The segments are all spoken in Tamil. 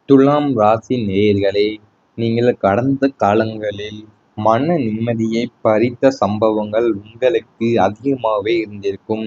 துலாம் ராசி நேயர்களே, நீங்கள் கடந்த காலங்களில் மன நிம்மதியை பறித்த சம்பவங்கள் உங்களுக்கு அதிகமாகவே இருந்திருக்கும்.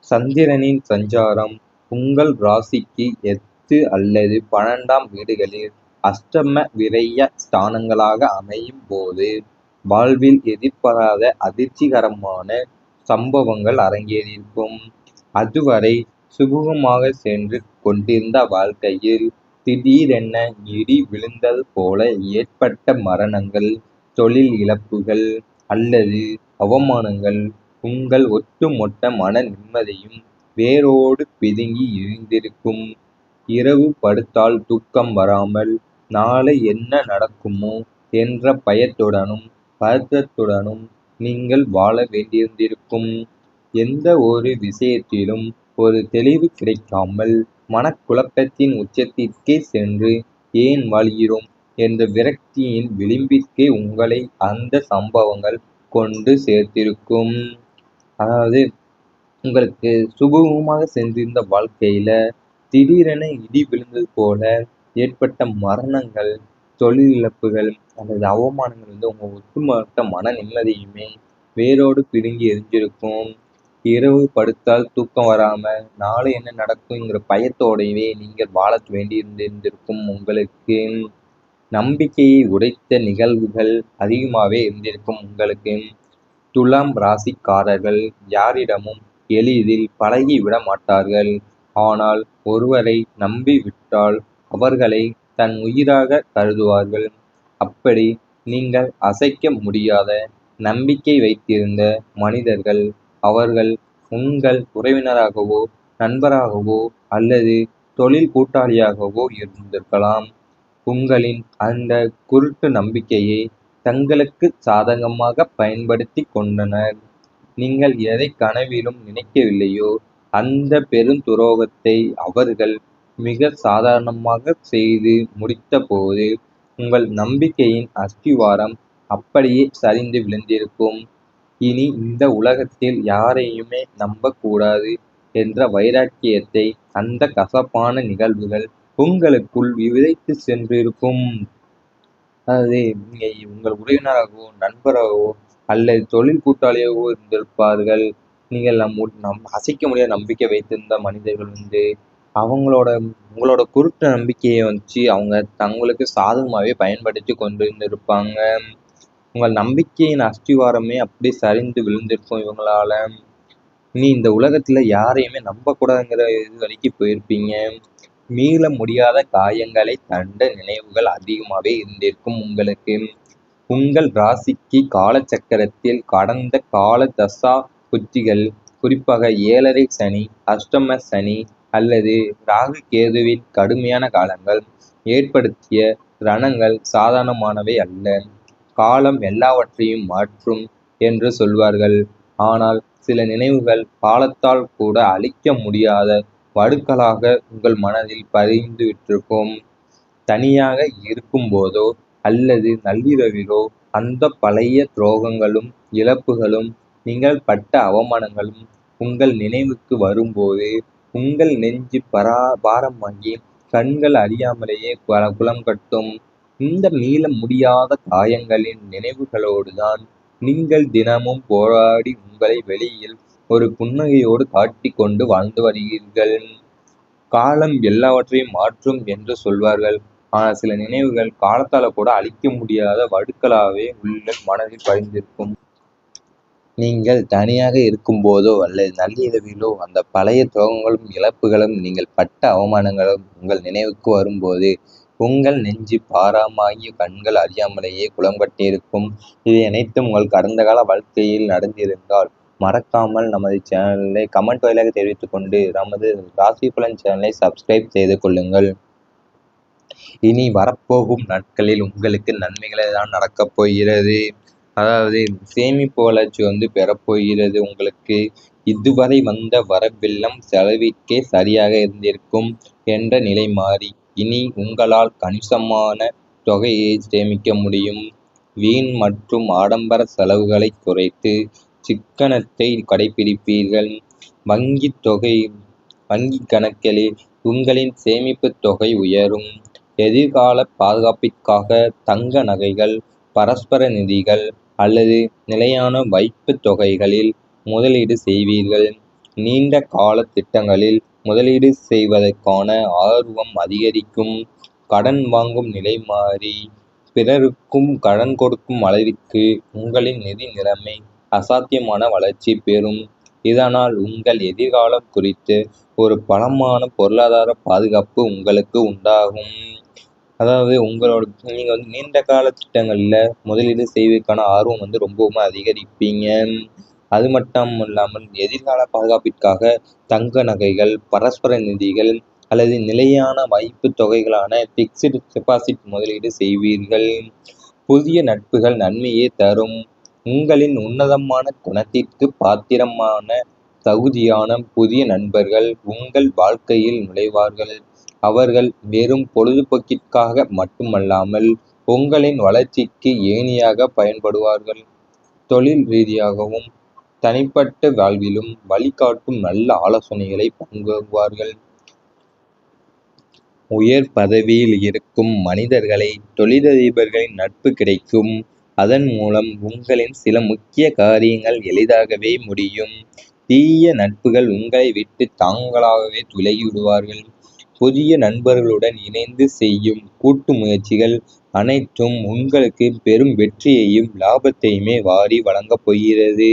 சந்திரனின் சஞ்சாரம் உங்கள் ராசிக்கு 8 அல்லது 12ஆம் வீடுகளில் அஷ்டம விரய ஸ்தானங்களாக அமையும் போது வாழ்வில் எதிர்பாராத அதிர்ச்சிகரமான சம்பவங்கள் அரங்கேறியிருக்கும். அதுவரை சுமூகமாக சென்று கொண்டிருந்த வாழ்க்கையில் திடீரென இடி விழுந்தது போல ஏற்பட்ட மரணங்கள், தொழில் இழப்புகள் அல்லது அவமானங்கள் உங்கள் ஒட்டுமொத்த மன நிம்மதியும் வேரோடு பிதுங்கி எறிந்திருக்கும். இரவு படுத்தால் தூக்கம் வராமல், நாளை என்ன நடக்குமோ என்ற பயத்துடனும் பதற்றத்துடனும் நீங்கள் வாழ வேண்டியிருந்திருக்கும். எந்த ஒரு விஷயத்திலும் ஒரு தெளிவு கிடைக்காமல் மனக்குழப்பத்தின் உச்சத்திற்கே சென்று ஏன் வாழ்கிறோம் என்ற விரக்தியின் விளிம்பிற்கே உங்களை அந்த சம்பவங்கள் கொண்டு சேர்த்திருக்கும். அதாவது உங்களுக்கு சுகமாக சென்றிருந்த வாழ்க்கையில திடீரென இடி விழுந்தது போல ஏற்பட்ட மரணங்கள், தொழில் இழப்புகள் அல்லது அவமானங்கள் உங்க ஒட்டுமொத்த மன நிம்மதியுமே வேரோடு பிடுங்கி எரிஞ்சிருக்கும். இரவு படுத்தால் தூக்கம் வராம, நாளை என்ன நடக்குங்கிற பயத்தோடவே நீங்கள் வாழ வேண்டியிருந்திருக்கும் உங்களுக்கு. நம்பிக்கையை உடைத்த நிகழ்வுகள் அதிகமாகவே இருந்திருக்கும் உங்களுக்கு. துலாம் ராசிக்காரர்கள் யாரிடமும் எளிதில் பழகிவிட மாட்டார்கள். ஆனால் ஒருவரை நம்பிவிட்டால் அவர்களை தன் உயிராக கருதுவார்கள். அப்படி நீங்கள் அசைக்க முடியாத நம்பிக்கை வைத்திருந்த மனிதர்கள், அவர்கள் உங்கள் உறவினராகவோ, நண்பராகவோ அல்லது தொழில் கூட்டாளியாகவோ இருந்திருக்கலாம். உங்களின் அந்த குருட்டு நம்பிக்கையை தங்களுக்கு சாதகமாக பயன்படுத்தி கொண்டனர். நீங்கள் எதை கனவிலும் நினைக்கவில்லையோ அந்த பெருந்துரோகத்தை அவர்கள் மிக சாதாரணமாக செய்து முடித்தபோது உங்கள் நம்பிக்கையின் அஸ்திவாரம் அப்படியே சரிந்து விழுந்திருக்கும். இனி இந்த உலகத்தில் யாரையுமே நம்பக்கூடாது என்ற வைராக்கியத்தை அந்த கசப்பான நிகழ்வுகள் உங்களுக்குள் விதைத்து சென்றிருக்கும். அதாவது நீங்க உங்கள் உறவினராகவோ, நண்பராகவோ அல்லது தொழில் கூட்டாளியாகவோ இருந்திருப்பார்கள். நீங்கள் அசைக்க முடியாத நம்பிக்கை வைத்திருந்த மனிதர்கள் அவங்களோட உங்களோட குருட்டு நம்பிக்கையை வச்சு அவங்க தங்களுக்கு சாதகமாகவே பயன்படுத்தி கொண்டிருந்திருப்பாங்க. உங்கள் நம்பிக்கையின் அஸ்திவாரமே அப்படி சரிந்து விழுந்திருக்கும் இவங்களால. இனி இந்த உலகத்துல யாரையுமே நம்பக்கூடாதுங்கிற இது வரைக்கும் போயிருப்பீங்க. மீள முடியாத காயங்களை கண்ட நினைவுகள் அதிகமாகவே இருந்திருக்கும் உங்களுக்கு. உங்கள் ராசிக்கு காலச்சக்கரத்தில் கடந்த கால தசா புத்திகள், குறிப்பாக 7.5 சனி, அஷ்டம சனி அல்லது ராகு கேதுவின் கடுமையான காலங்கள் ஏற்படுத்திய ரணங்கள் சாதாரணமானவை அல்ல. காலம் எல்லாவற்றையும் மாற்றும் என்று சொல்வார்கள். ஆனால் சில நினைவுகள் காலத்தால் கூட அழிக்க முடியாத வடுக்களாக உங்கள் மனதில் பதிந்துவிட்டிருக்கும். தனியாக இருக்கும்போதோ அல்லது நள்ளிரவிலோ அந்த பழைய துரோகங்களும் இழப்புகளும் நீங்கள் பட்ட அவமானங்களும் உங்கள் நினைவுக்கு வரும்போது உங்கள் நெஞ்சு பாரமாகி கண்கள் அறியாமலேயே குளம் கட்டும். இந்த மீள முடியாத காயங்களின் நினைவுகளோடுதான் நீங்கள் தினமும் போராடி உங்களை வெளியில் ஒரு புன்னகையோடு காட்டிக் கொண்டு வாழ்ந்து வருகிறீர்கள். காலம் எல்லாவற்றையும் மாற்றும் என்று சொல்வார்கள். ஆனால் சில நினைவுகள் காலத்தால கூட அழிக்க முடியாத வடுக்களாகவே உங்கள் மனதில் பதிந்திருக்கும். நீங்கள் தனியாக இருக்கும்போதோ அல்லது நள்ளிரவிலோ அந்த பழைய துரோகங்களும் இழப்புகளும் நீங்கள் பட்ட அவமானங்களும் உங்கள் நினைவுக்கு வரும்போது உங்கள் நெஞ்சு பாரமாகி கண்கள் அறியாமலேயே குளம்பட்டிருக்கும். இவை அனைத்தும் உங்கள் கடந்த கால வாழ்க்கையில் நடந்திருந்தால் மறக்காமல் நமது சேனலை கமெண்ட் வாயிலாக தெரிவித்துக் கொண்டு நமது ராசி பலன் சேனலை சப்ஸ்கிரைப் செய்து கொள்ளுங்கள். இனி வரப்போகும் நாட்களில் உங்களுக்கு நன்மைகளே தான் நடக்கப் போகிறது. அதாவது சேமிப்பு வளர்ச்சி பெறப்போகிறது உங்களுக்கு. இதுவரை வந்த வரவெல்லாம் செலவிற்கே சரியாக இருந்திருக்கும் என்ற நிலை மாறி இனி உங்களால் கணிசமான தொகையை சேமிக்க முடியும். வீண் மற்றும் ஆடம்பர செலவுகளை குறைத்து சிக்கனத்தை கடைபிடிப்பீர்கள். வங்கி கணக்கில் உங்களின் சேமிப்பு தொகை உயரும். எதிர்கால பாதுகாப்பிற்காக தங்க நகைகள், பரஸ்பர நிதிகள் அல்லது நிலையான வைப்புத் தொகைகளில் முதலீடு செய்வீர்கள். நீண்ட கால திட்டங்களில் முதலீடு செய்வதற்கான ஆர்வம் அதிகரிக்கும். கடன் வாங்கும் நிலை மாறி பிறருக்கும் கடன் கொடுக்கும் அளவிற்கு உங்களின் நிதி நிலைமை அசாத்தியமான வளர்ச்சி பெறும். இதனால் உங்கள் எதிர்காலம் குறித்து ஒரு பலமான பொருளாதார பாதுகாப்பு உங்களுக்கு உண்டாகும். அதாவது நீங்க நீண்ட கால திட்டங்கள்ல முதலீடு செய்வதற்கான ஆர்வம் ரொம்பவும் அதிகரிப்பீங்க. அது மட்டும் இல்லாமல் எதிர்கால பாதுகாப்பிற்காக தங்க நகைகள், பரஸ்பர நிதிகள் அல்லது நிலையான வைப்புத் தொகைகளான பிக்ஸ்டு டெபாசிட் முதலீடு செய்வீர்கள். புதிய நட்புகள் நன்மையே தரும். உங்களின் உன்னதமான குணத்திற்கு பாத்திரமான தகுதியான புதிய நண்பர்கள் உங்கள் வாழ்க்கையில் நுழைவார்கள். அவர்கள் வெறும் பொழுதுபோக்கிற்காக மட்டுமல்லாமல் உங்களின் வளர்ச்சிக்கு ஏணியாக பயன்படுவார்கள். தொழில் ரீதியாகவும் தனிப்பட்ட வாழ்விலும் வழிகாட்டும் நல்ல ஆலோசனைகளை பங்குவார்கள். உயர் பதவியில் இருக்கும் மனிதர்களை தொழிலதிபர்களின் நட்பு கிடைக்கும். அதன் மூலம் உங்களின் சில முக்கிய காரியங்கள் எளிதாகவே முடியும். தீய நட்புகள் உங்களை விட்டு தாங்களாகவே விலகிவிடுவார்கள். புதிய நண்பர்களுடன் இணைந்து செய்யும் கூட்டு முயற்சிகள் அனைத்தும் உங்களுக்கு பெரும் வெற்றியையும் லாபத்தையுமே வாரி வழங்கப் போகிறது.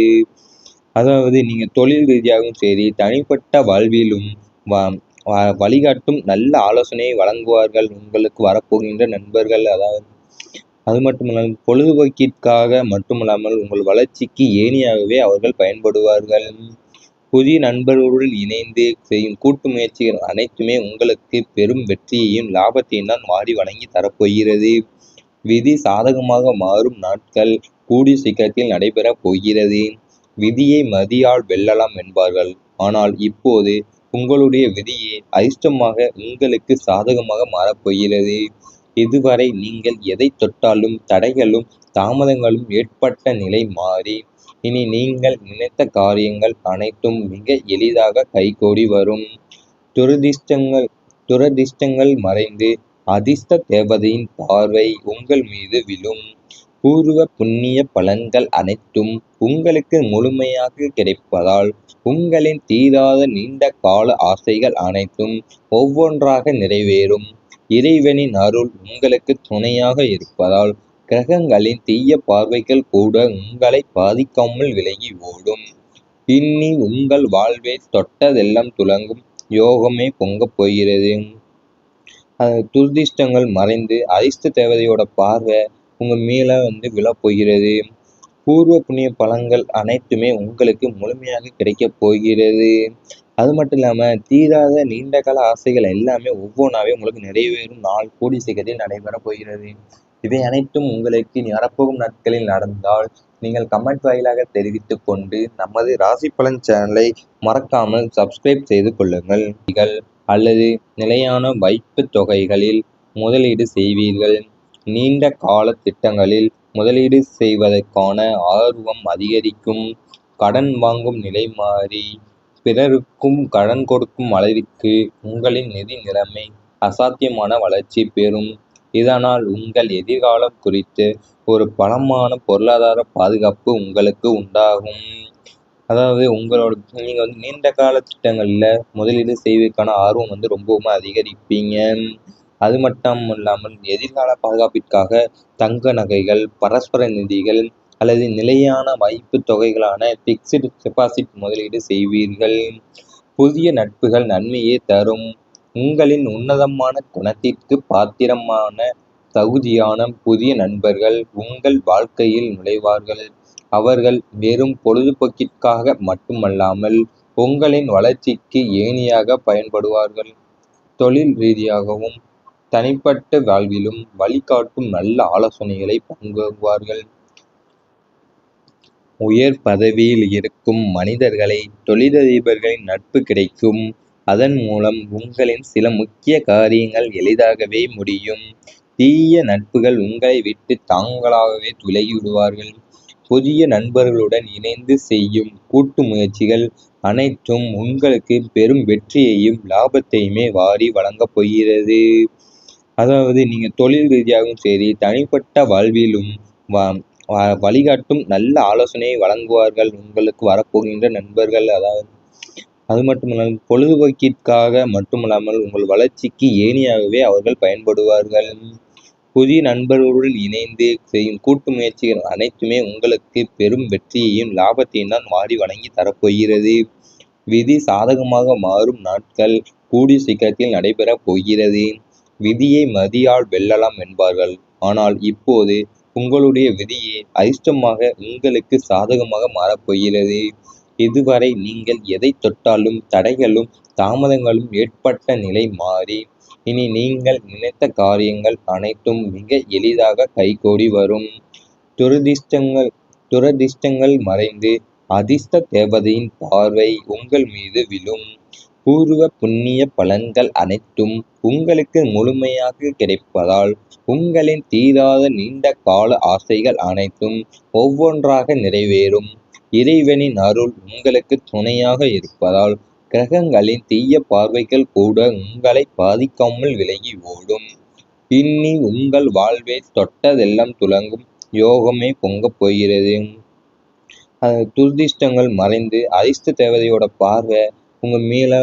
அதாவது நீங்க தொழில் ரீதியாகவும் சரி, தனிப்பட்ட வாழ்விலும் வழிகாட்டும் நல்ல ஆலோசனையை வழங்குவார்கள் உங்களுக்கு வரப்போகின்ற நண்பர்கள். அதாவது அது மட்டுமல்லாமல் பொழுதுபோக்கிற்காக மட்டுமல்லாமல் உங்கள் வளர்ச்சிக்கு ஏணியாகவே அவர்கள் பயன்படுவார்கள். புதிய நண்பர்களுடன் இணைந்து செய்யும் கூட்டு முயற்சிகள் அனைத்துமே உங்களுக்கு பெரும் வெற்றியையும் லாபத்தையும் தான் வாரி வழங்கி தரப்போகிறது. விதி சாதகமாக மாறும் நாட்கள் கூடிய சீக்கிரத்தில் நடைபெறப் போகிறது. விதியை மதியால் வெல்லலாம் என்பார்கள். ஆனால் இப்போது உங்களுடைய விதியே அதிர்ஷ்டமாக உங்களுக்கு சாதகமாக மாறப்போகிறது. இதுவரை நீங்கள் எதை தொட்டாலும் தடைகளும் தாமதங்களும் ஏற்பட்ட நிலை மாறி இனி நீங்கள் நினைத்த காரியங்கள் அனைத்தும் மிக எளிதாக கைகூடி வரும். துரதிர்ஷ்டங்கள் மறைந்து அதிர்ஷ்ட தேவதையின் பார்வை உங்கள் மீது விழும். பூர்வ புண்ணிய பலன்கள் அனைத்தும் உங்களுக்கு முழுமையாக கிடைப்பதால் உங்களின் தீராத நீண்ட கால ஆசைகள் அனைத்தும் ஒவ்வொன்றாக நிறைவேறும். இறைவனின் அருள் உங்களுக்கு துணையாக இருப்பதால் கிரகங்களின் தீய பார்வைகள் கூட உங்களை பாதிக்காமல் விலகி ஓடும். இனி உங்கள் வாழ்வை தொட்டதெல்லாம் துலங்கும் யோகமே பொங்கப் போகிறது. துரதிர்ஷ்டங்கள் மறைந்து அதிர்ஷ்ட தேவதையோட பார்வை உங்க மேல விழப்போகிறது. பூர்வ புண்ணிய பலன்கள் அனைத்துமே உங்களுக்கு முழுமையாக கிடைக்கப் போகிறது. அது மட்டும் இல்லாம தீராத நீண்டகால ஆசைகள் எல்லாமே ஒவ்வொன்றாவே உங்களுக்கு நிறைவேறும் நாள் கூடி சீக்கிரத்தில் நடைபெறப் போகிறது. இவை அனைத்தும் உங்களுக்கு வரப்போகும் நாட்களில் நடந்தால் நீங்கள் கமெண்ட் வாயிலாக தெரிவித்துக் கொண்டு நமது ராசி பலன் சேனலை மறக்காமல் சப்ஸ்கிரைப் செய்து கொள்ளுங்கள். அல்லது நிலையான வைப்புத் தொகைகளில் முதலீடு செய்வீர்கள். நீண்ட கால திட்டங்களில் முதலீடு செய்வதற்கான ஆர்வம் அதிகரிக்கும். கடன் வாங்கும் நிலை மாறி பிறருக்கும் கடன் கொடுக்கும் அளவிற்கு உங்களின் நிதி நிலைமை அசாத்தியமான வளர்ச்சி பெறும். இதனால் உங்கள் எதிர்காலம் குறித்து ஒரு பலமான பொருளாதார பாதுகாப்பு உங்களுக்கு உண்டாகும். அதாவது நீங்க நீண்ட கால திட்டங்கள்ல முதலீடு செய்வதற்கான ஆர்வம் ரொம்பவும் அதிகரிப்பீங்க. அது மட்டும் இல்லாமல் எதிர்கால பாதுகாப்பிற்காக தங்க நகைகள், பரஸ்பர நிதிகள் அல்லது நிலையான வைப்புத் தொகைகளான பிக்ஸ்டு டெபாசிட் முதலீடு செய்வீர்கள். புதிய நட்புகள் நன்மையே தரும். உங்களின் உன்னதமான குணத்திற்கு பாத்திரமான தகுதியான புதிய நண்பர்கள் உங்கள் வாழ்க்கையில் நுழைவார்கள். அவர்கள் வெறும் பொழுதுபோக்கிற்காக மட்டுமல்லாமல் உங்களின் வளர்ச்சிக்கு ஏணியாக பயன்படுவார்கள். தொழில் ரீதியாகவும் தனிப்பட்ட வாழ்விலும் வழிகாட்டும் நல்ல ஆலோசனைகளை பங்குவார்கள். உயர் பதவியில் இருக்கும் மனிதர்களை தொழிலதிபர்களின் நட்பு கிடைக்கும். அதன் மூலம் உங்களின் சில முக்கிய காரியங்கள் எளிதாகவே முடியும். தீய நட்புகள் உங்களை விட்டு தாங்களாகவே விலகிவிடுவார்கள். புதிய நண்பர்களுடன் இணைந்து செய்யும் கூட்டு முயற்சிகள் அனைத்தும் உங்களுக்கு பெரும் வெற்றியையும் லாபத்தையுமே வாரி வழங்கப் போகிறது. அதாவது நீங்க தொழில் ரீதியாகவும் சரி, தனிப்பட்ட வாழ்விலும் வ வ வழிகாட்டும் நல்ல ஆலோசனையை வழங்குவார்கள் உங்களுக்கு வரப்போகின்ற நண்பர்கள். அதாவது அது மட்டுமல்லாமல் பொழுதுபோக்கிற்காக மட்டுமல்லாமல் உங்கள் வளர்ச்சிக்கு ஏணியாகவே அவர்கள் பயன்படுவார்கள். புதிய நண்பர்களுடன் இணைந்து செய்யும் கூட்டு முயற்சிகள் அனைத்துமே உங்களுக்கு பெரும் வெற்றியையும் லாபத்தையும் தான் வாரி வழங்கி தரப்போகிறது. விதி சாதகமாக மாறும் நாட்கள் கூடிய சீக்கிரத்தில் நடைபெறப் போகிறது. விதியை மதியால் வெல்லலாம் என்பார்கள். ஆனால் இப்போது உங்களுடைய விதியே அதிர்ஷ்டமாக உங்களுக்கு சாதகமாக மாறப்போகிறது. இதுவரை நீங்கள் எதை தொட்டாலும் தடைகளும் தாமதங்களும் ஏற்பட்ட நிலை மாறி இனி நீங்கள் நினைத்த காரியங்கள் அனைத்தும் மிக எளிதாக கைகூடி வரும். துரதிர்ஷ்டங்கள் துரதிர்ஷ்டங்கள் மறைந்து அதிர்ஷ்ட தேவதையின் பார்வை உங்கள் மீது விழும். பூர்வ புண்ணிய பலன்கள் அனைத்தும் உங்களுக்கு முழுமையாக கிடைப்பதால் உங்களின் தீராத நீண்ட கால ஆசைகள் அனைத்தும் ஒவ்வொன்றாக நிறைவேறும். இறைவனின் அருள் உங்களுக்கு துணையாக இருப்பதால் கிரகங்களின் தீய பார்வைகள் கூட உங்களை பாதிக்காமல் விலகி ஓடும். இனி உங்கள் வாழ்வில் தொட்டதெல்லாம் துலங்கும் யோகமே பொங்கப் போகிறது. துரதிர்ஷ்டங்கள் மறைந்து அதிர்ஷ்ட தேவதையோட பார்வை உங்க மேல